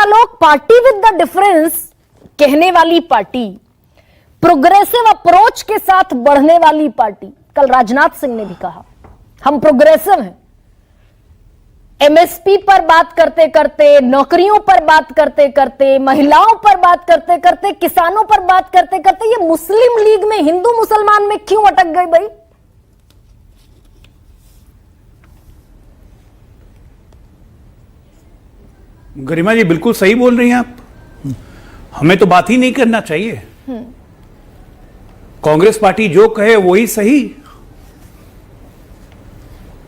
Alok, party with the difference कहने वाली party, progressive approach के साथ बढ़ने वाली पार्टी। कल राजनाथ सिंह ने भी कहा हम प्रोग्रेसिव हैं। एमएसपी पर बात करते करते, नौकरियों पर बात करते करते, महिलाओं पर बात करते करते, किसानों पर बात करते करते ये मुस्लिम लीग में, हिंदू मुसलमान में क्यों अटक गई भाई? गरिमा जी बिल्कुल सही बोल रही हैं आप। हमें तो बात ही नहीं करना चाहिए। कांग्रेस पार्टी जो कहे वही सही,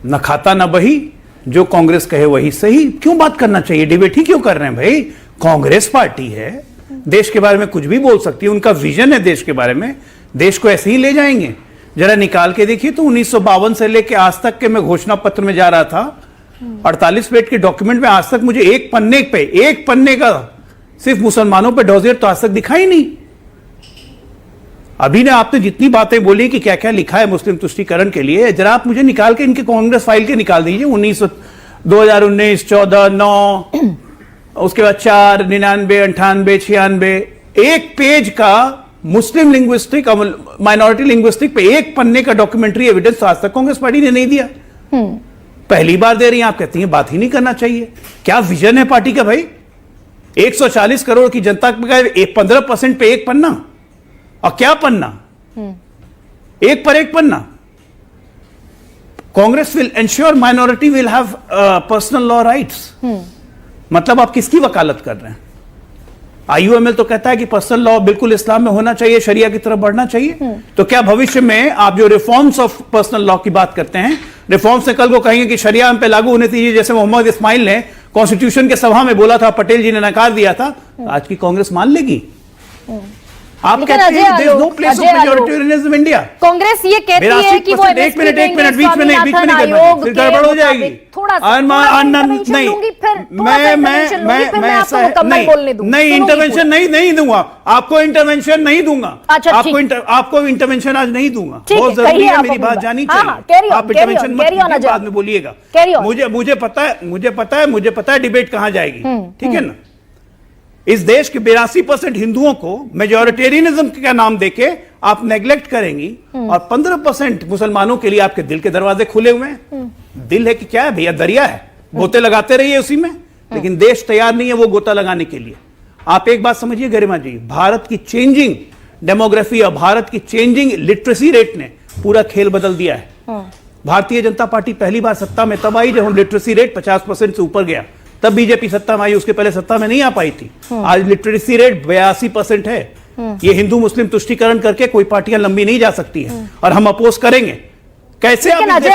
न खाता न बही, जो कांग्रेस कहे वही सही। क्यों बात करना चाहिए? डिबेट ही क्यों कर रहे हैं भाई? कांग्रेस पार्टी है, देश के बारे में कुछ भी बोल सकती है, उनका विजन है देश के बारे में, देश को ऐसे ही ले जाएंगे। जरा निकाल के देखिए तो 1952 से लेके आज तक के मैं घोषणा पत्र में जा रहा था, 48 पेज के डॉक्यूमेंट में आज तक मुझे एक पन्ने का सिर्फ मुसलमानों पे डोजियर तो आज तक दिखा ही नहीं। अभी ने आपने जितनी बातें बोली कि क्या क्या लिखा है मुस्लिम तुष्टीकरण के लिए, जरा आप मुझे निकाल के इनके कांग्रेस फाइल के निकाल दीजिए। 2019, 14, 9, उसके बाद 4, 99, 98, 96, एक पेज का मुस्लिम लिंग्विस्टिक और माइनॉरिटी लिंग्विस्टिक पे एक पन्ने का डॉक्यूमेंट्री एविडेंस आज तक कांग्रेस पार्टी ने नहीं दिया। पहली बार दे रही हैं। आप कहती हैं बात ही नहीं करना चाहिए। क्या विजन है पार्टी का भाई? 140 करोड़ की जनता का 15% पे एक पन्ना, और क्या पन्ना? एक पर एक पन्ना। Congress will ensure minority will have personal law rights. मतलब आप किसकी वकालत कर रहे हैं? आईयूएमएल तो कहता है कि पर्सनल लॉ बिल्कुल इस्लाम में होना चाहिए, शरिया की तरफ बढ़ना चाहिए। तो क्या भविष्य में आप जो रिफॉर्म्स ऑफ पर्सनल लॉ की बात करते हैं, रिफॉर्म्स से कल को कहेंगे कि शरिया हम पे लागू होने दीजिए, जैसे मोहम्मद इस्माइल ने कॉन्स्टिट्यूशन के सभा में बोला था, पटेल जी ने नकार दिया था, आज की कांग्रेस मान लेगी? आप कहते हैं there is no place of majoritarianism in India. Congress ये कहती है कि वो एक मिनट बीच में नहीं करना, फिर गड़बड़ हो जाएगी। नहीं इंटरवेंशन नहीं दूंगा आपको, इंटरवेंशन नहीं दूंगा आपको इंटरवेंशन आज नहीं दूंगा। बहुत जरूरी है, मेरी बात जानी चाहिए। आप इंटरवेंशन मत बाद में बोलिएगा। मुझे पता है डिबेट कहां जाएगी, ठीक है ना। इस देश के 82% हिंदुओं को मेजॉरिटेरियनिज्म का नाम देके आप नेग्लेक्ट करेंगी, और 15% मुसलमानों के लिए आपके दिल के दरवाजे खुले हुए हैं। दिल है कि क्या है भैया? दरिया है, गोते लगाते रहिए उसी में, लेकिन देश तैयार नहीं है वो गोता लगाने के लिए। आप एक बात समझिए गरिमा जी, भारत की चेंजिंग डेमोग्राफी और भारत की चेंजिंग लिटरेसी रेट ने पूरा खेल बदल दिया है। भारतीय जनता पार्टी पहली बार सत्ता में तब आई जब हम लिटरेसी रेट 50% से ऊपर गया, तब बीजेपी सत्ता में आई, उसके पहले सत्ता में नहीं आ पाई थी। आज लिटरेसी रेट 82% है। ये हिंदू मुस्लिम तुष्टीकरण करके कोई पार्टियां लंबी नहीं जा सकती है, और हम अपोज करेंगे। कैसे अजय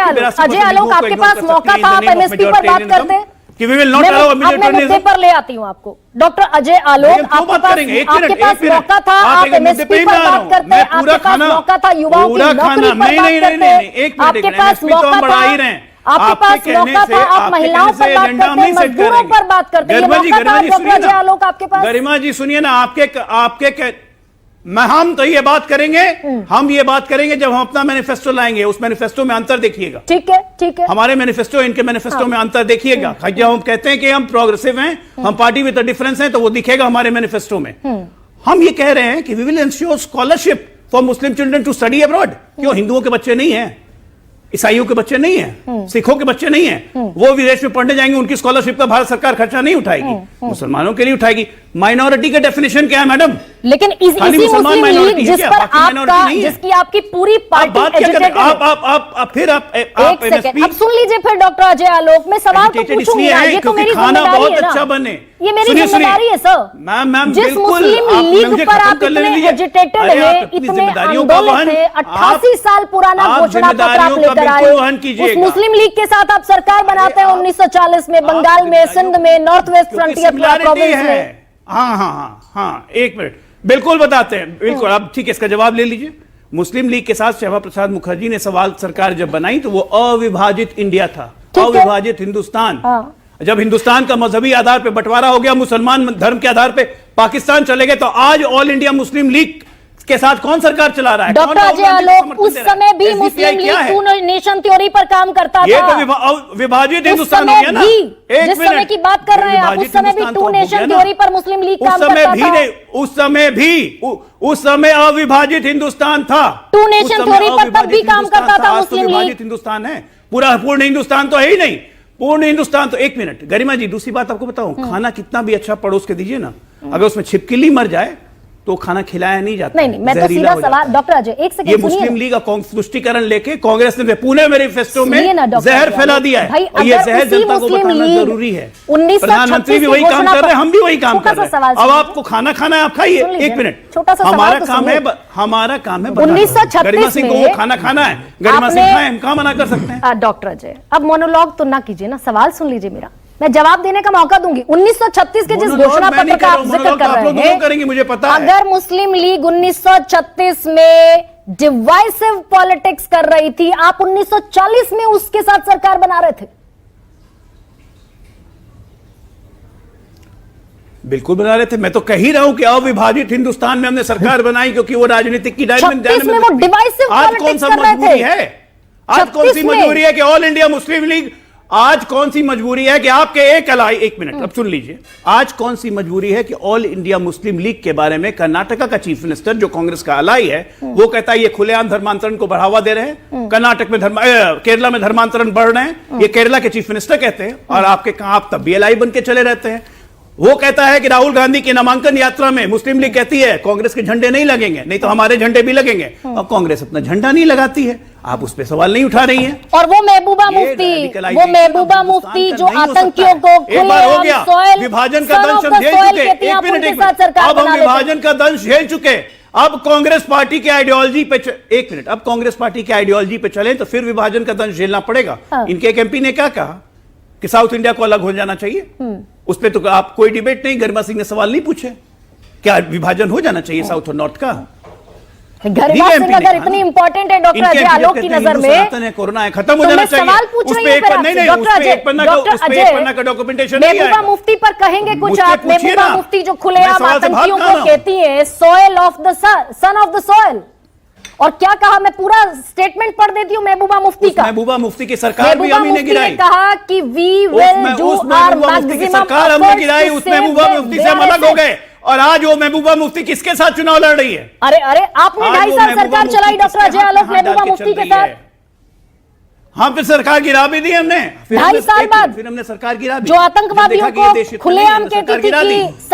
आलोक, आपके पास मौका था, आप एमएसपी पर बात करते कि we will not allow immediate पर ले आती हूं आपको। डॉक्टर अजय आलोक, आपके पास मौका था, आप एमएसपी पर बात करते, आपके पास मौका था युवाओं की नौकरी पर बात करते, आपके पास मौका था, आपके पास मौका था, आप महिलाओं पर बात करते, मजदूरों पर बात करते, गरिमा जी सुनिए ना, आपके हम तो ये बात करेंगे जब हम अपना मैनिफेस्टो लाएंगे। उस मैनिफेस्टो में अंतर देखिएगा। ठीक है हमारे मैनिफेस्टो इनके मैनिफेस्टो में अंतर देखिएगा। जब हम कहते हैं कि हम प्रोग्रेसिव हैं, हम पार्टी विद डिफरेंस हैं, तो वो दिखेगा हमारे मैनिफेस्टो में। हम ये कह रहे हैं कि we will ensure scholarship for Muslim children to study abroad. क्यों? हिंदुओं के बच्चे नहीं हैं, ईसाइयों के बच्चे नहीं हैं, सिखों के बच्चे नहीं हैं, वो विदेश में पढ़ने जाएंगे, उनकी स्कॉलरशिप का भारत सरकार खर्चा नहीं उठाएगी, मुसलमानों के लिए उठाएगी। माइनॉरिटी का डेफिनेशन क्या है मैडम? लेकिन इसी मुस्लिम लीग जिस पर आपका, जिसकी आपकी पूरी पार्टी एजुकेटेड है। एक सेकंड, अब सुन लीजिए फिर डॉक्टर अजय आलोक, मैं सवाल तो पूछूंगी, ये तो मेरी जिम्मेदारी है अच्छा बने, ये मेरी जिम्मेदारी है सर। मैम जिस मुस्लिम लीग पर आप इतने एजुकेटेड हैं, इतने आंदोलन थे, 88 साल पुराना घोषणा पत्र आप लेकर आए, उस मुस्लिम लीग के साथ आप सरकार बनाते हैं 1940 में, बंगाल में, सिंध में, नॉर्थ वेस्ट फ्रंटियर प्रोविंस में। हाँ, एक मिनट, बिल्कुल बताते हैं, बिल्कुल। अब ठीक है, इसका जवाब ले लीजिए। मुस्लिम लीग के साथ श्यामा प्रसाद मुखर्जी ने सवाल सरकार जब बनाई तो वो अविभाजित इंडिया था, अविभाजित हिंदुस्तान। जब हिंदुस्तान का मजहबी आधार पर बंटवारा हो गया, मुसलमान धर्म के आधार पर पाकिस्तान चले गए, तो आज ऑल इंडिया मुस्लिम लीग के साथ कौन सरकार चला रहा है? डॉक्टर अजय आलोक, उस समय भी मुस्लिम लीग टू नेशन थ्योरी पर काम करता था। ये तो विभाजित हिंदुस्तान हो गया ना। जिस समय की बात कर रहे हैं आप, उस समय भी टू नेशन थ्योरी पर मुस्लिम लीग काम करता था। उस समय अविभाजित हिंदुस्तान था। टू नेशन थ्योरी पर तब भी काम करता था मुस्लिम लीग। विभाजित हिंदुस्तान है, पूरा पूर्ण हिंदुस्तान तो है ही नहीं। पूर्ण हिंदुस्तान तो, एक मिनट गरिमा जी, दूसरी बात आपको बताऊं, खाना कितना भी अच्छा पड़ोस के दीजिए ना, अगर उसमें छिपकली मर जाए तो खाना खिलाया नहीं जाता। नहीं, मैं तो सीधा सवाल, डॉक्टर अजय एक सेकंड, ये मुस्लिम लीग का तुष्टीकरण लेके कांग्रेस ने पुणे मैनिफेस्टो में जहर फैला दिया है, और ये जहर जनता को बताना जरूरी है। प्रधानमंत्री भी वही काम कर रहे हैं, हम भी वही काम कर रहे हैं। अब आपको खाना खाना है, आप खाइए। एक मिनट, हमारा काम है 1936 गरिमा सिंह को वो खाना खाना है, गरिमा सिंह खाए, हम कहाँ मना कर सकते हैं? डॉक्टर अजय अब मोनोलॉग तो ना कीजिए ना, सवाल सुन लीजिए मेरा, मैं जवाब देने का मौका दूंगी। 1936 के जिस घोषणा पत्र का आप जिक्र कर रहे हैं, करेंगे, मुझे पता है। अगर मुस्लिम लीग 1936 में डिवाइसिव पॉलिटिक्स कर रही थी, आप 1940 में उसके साथ सरकार बना रहे थे। बिल्कुल बना रहे थे, मैं तो कह ही रहा हूं कि अविभाजित हिंदुस्तान में हमने सरकार बनाई क्योंकि वो राजनीतिक की डायमेंशन में वो डिवाइसिव पॉलिटिक्स कर रहे थे। आज कौन सी मजबूरी है कि ऑल इंडिया मुस्लिम लीग, आज कौन सी मजबूरी है कि आपके एक मिनट अब सुन लीजिए, आज कौन सी मजबूरी है कि ऑल इंडिया मुस्लिम लीग के बारे में कर्नाटका का चीफ मिनिस्टर जो कांग्रेस का अलाई है, वो कहता है ये खुलेआम धर्मांतरण को बढ़ावा दे रहे हैं, कर्नाटक में केरला में धर्मांतरण बढ़ रहे हैं, ये केरला के चीफ मिनिस्टर कहते हैं, और आपके कहां आप तब भी अलाई बन के चले रहते हैं। वो कहता है कि राहुल गांधी की नामांकन यात्रा में मुस्लिम लीग कहती है कांग्रेस के झंडे नहीं लगेंगे, नहीं तो हमारे झंडे भी लगेंगे, और कांग्रेस अपना झंडा नहीं लगाती है, आप उस पर सवाल नहीं उठा रही हैं। और वो महबूबा मुफ्ती जो आतंकियों को एक बार हो गया, विभाजन का दंश हम झेल चुके, एक मिनट, अब हम विभाजन का दंश झेल चुके, अब कांग्रेस पार्टी के आइडियोलॉजी पे एक मिनट, अब कांग्रेस पार्टी के आइडियोलॉजी पे चले तो फिर विभाजन का दंश झेलना पड़ेगा। इनके एक एमपी ने क्या कहा कि साउथ इंडिया को अलग हो जाना चाहिए, उस पर तो आप कोई डिबेट नहीं, गरिमा सिंह ने सवाल नहीं पूछे क्या विभाजन हो जाना चाहिए साउथ और नॉर्थ का। गरिमा सिंह अगर इतनी इंपॉर्टेंट है डॉक्टर अजय आलोक की नजर में, कोरोना है खत्म हो जाना चाहिए, सवाल पूछ रही है डॉक्टर अजय, डॉक्यूमेंटेशन महबूबा मुफ्ती पर कहेंगे कुछ आप? महबूबा मुफ्ती जो खुलेआम आतंकियों को कहती है soil of the son of the soil, और क्या कहा, मैं पूरा स्टेटमेंट पढ़ देती हूँ महबूबा मुफ्ती का। महबूबा मुफ्ती की सरकार भी हम ही ने गिराई, कहा कि we will do our maximum, सरकार हमने गिराई, उस महबूबा मुफ्ती से हम अलग हो गए, और आज वो महबूबा मुफ्ती किसके साथ चुनाव लड़ रही है? अरे आपने 2.5 साल सरकार चलाई डॉक्टर अजय आलोक महबूबा मुफ्ती के साथ। हाँ, फिर सरकार गिरा भी दी हमने, 2.5 साल बाद फिर हमने सरकार गिरा दी, जो आतंकवादियों को खुलेआम कहती थी कि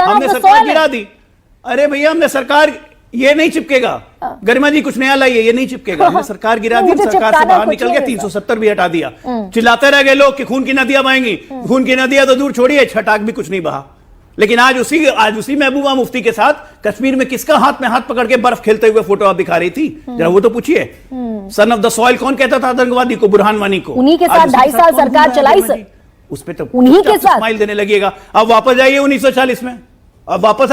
हमने सरकार गिरा दी। अरे भैया, हमने सरकार, ये नहीं चिपकेगा, गरिमा जी कुछ नया लाइए, ये नहीं चिपकेगा, हमने सरकार गिरा दी, सरकार से बाहर निकल गया, 370 भी हटा दिया, चिल्लाते रह गए लोग कि खून की नदियां बहेंगी, खून की नदियां तो दूर छोड़िए, छटाक भी कुछ नहीं बहा। लेकिन आज उसी महबूबा मुफ्ती के साथ कश्मीर में किसका हाथ में हाथ पकड़ के बर्फ खेलते हुए फोटो आप दिखा रही थी, जरा वो तो पूछिए। सन ऑफ द सॉइल कौन कहता था आतंकवादी को? बुरहान वानी को। उन्हीं के साथ 2.5 साल सरकार चलाई सर, उस पे तो उन्हीं के साथ स्माइल देने लगेगा। अब वापस जाइए 1940 में, अब वापस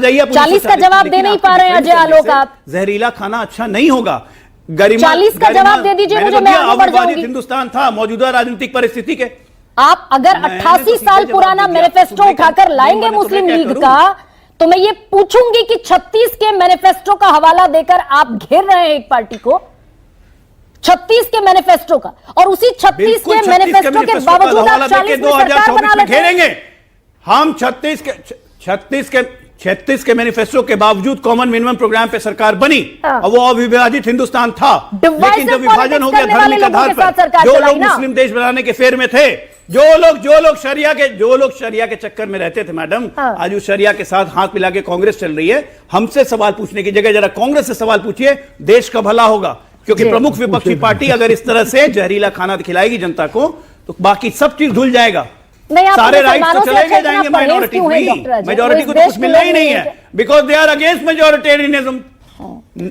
जाइए 40 का जवाब दे नहीं पा रहे हैं अजय आलोक आप। जहरीला खाना अच्छा नहीं होगा। गरिमा 40 का जवाब दे दीजिए मुझे, मैं आगे बढ़ जाऊंगी। हिंदुस्तान था मौजूदा राजनीतिक परिस्थिति के, आप अगर 88 साल पुराना मैनिफेस्टो उठाकर लाएंगे मुस्लिम लीग का, तो मैं ये पूछूंगी कि 36 के मैनिफेस्टो का हवाला देकर आप घेर रहे हैं एक पार्टी को, 36 के मैनिफेस्टो का, और उसी 36 के मैनिफेस्टो के बावजूद आप 40 में सरकार बना लेते हैं। हम 36 के मैनिफेस्टो के बावजूद कॉमन मिनिमम प्रोग्राम पे सरकार बनी, और वो अविभाजित हिंदुस्तान था, लेकिन जब विभाजन हो गया धर्म के आधार पर, जो लोग मुस्लिम देश बनाने के फेर में थे, जो लोग शरिया के चक्कर में रहते थे मैडम, आज उस शरिया के साथ हाथ मिला के कांग्रेस चल रही है। हमसे सवाल पूछने की जगह जरा कांग्रेस से सवाल पूछिए, देश का भला होगा। क्योंकि प्रमुख विपक्षी पार्टी अगर इस तरह से जहरीला खाना खिलाएगी जनता को, तो बाकी सब चीज धुल जाएगा, सारे राइट्स तो चले गए जाएंगे माइनॉरिटी में, मेजॉरिटी को तो कुछ मिलना ही नहीं है, because they are against majoritarianism.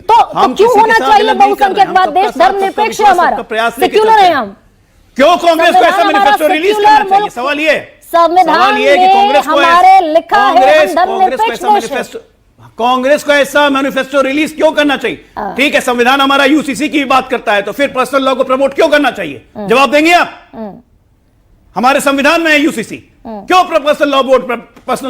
तो क्यों होना चाहिए बहुसंख्यकवाद? देश धर्मनिरपेक्ष है हमारा, सेक्युलर है हम। क्यों कांग्रेस को ऐसा मैनिफेस्टो रिलीज करना चाहिए? सवाल ये कि कांग्रेस को कांग्रेस को ऐसा मैनिफेस्टो रिलीज क्यों करना चाहिए? ठीक है, संविधान हमारा यूसीसी की बात करता है, तो फिर पर्सनल लॉ को प्रमोट क्यों करना चाहिए? जवाब देंगे आप? हमारे संविधान में है यूसीसी, क्यों पर्सनल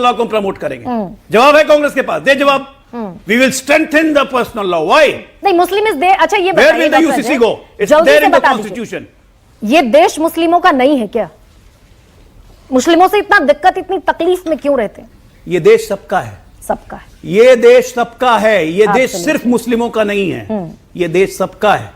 लॉ को प्रमोट करेंगे? जवाब है कांग्रेस के पास, दे जवाब। We will strengthen the personal law. Why? नहीं, मुस्लिम इस देश, अच्छा ये where will the UCC go? It's there in the constitution. ये देश मुस्लिमों का नहीं है क्या? मुस्लिमों से इतना दिक्कत, इतनी तकलीफ में क्यों रहते हैं? ये देश सबका है। सबका है। ये देश सबका है। ये देश सिर्फ मुस्लिमों का नहीं है। ये देश सबका है,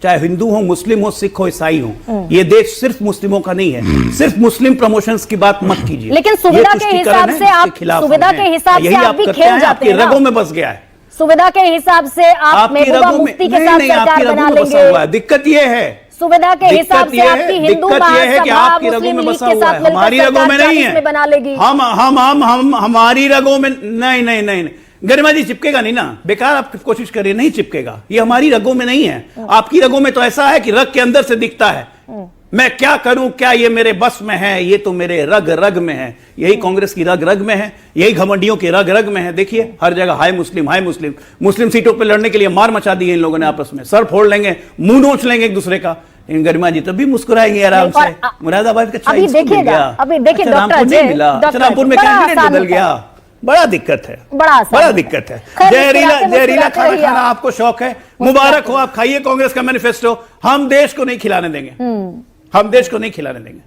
चाहे हिंदू हो, मुस्लिम हो, सिख हो, ईसाई हो। ये देश सिर्फ मुस्लिमों का नहीं है। सिर्फ मुस्लिम प्रमोशंस की बात मत कीजिए। लेकिन सुविधा के हिसाब से आप, सुविधा के हिसाब से आप भी खेल जाते हैं। रगों में बस गया है। सुविधा के हिसाब से आप महबूबा मुफ्ती के साथ सरकार बना लेंगे। दिक्कत यह है, सुविधा के हिसाब से आपकी हिंदू महासभा मुस्लिम लीग के साथ मिलकर हमारी रगों में नहीं है, बना लेगी। हम हमारी रगों में नहीं। गरिमा जी चिपकेगा नहीं ना, बेकार आप कोशिश करिए, नहीं चिपकेगा। ये हमारी रगों में नहीं है। आपकी रगों में तो ऐसा है कि रग के अंदर से दिखता है। मैं क्या करूं, क्या ये मेरे बस में है? ये तो मेरे रग रग में है। यही कांग्रेस की रग रग में है, यही घमंडियों की रग रग में है। देखिए हर जगह हाय मुस्लिम, हाय मुस्लिम। मुस्लिम सीटों पर लड़ने के लिए मार मचा दी है इन लोगों ने आपस में। सर फोड़ लेंगे, मुंह नोच लेंगे एक दूसरे का। इन गरिमा जी तब भी मुस्कुराएंगे आराम से। मुरादाबाद का अभी देखिएगा, अभी देखिए रामपुर नहीं मिला, रामपुर में कैंडिडेट बदल गया। बड़ा दिक्कत है, बड़ा दिक्कत है। जहरीला खाना खाना आपको शौक है, मुबारक हो, आप खाइए कांग्रेस का मैनिफेस्टो। हम देश को नहीं खिलाने देंगे, हम देश को नहीं खिलाने देंगे।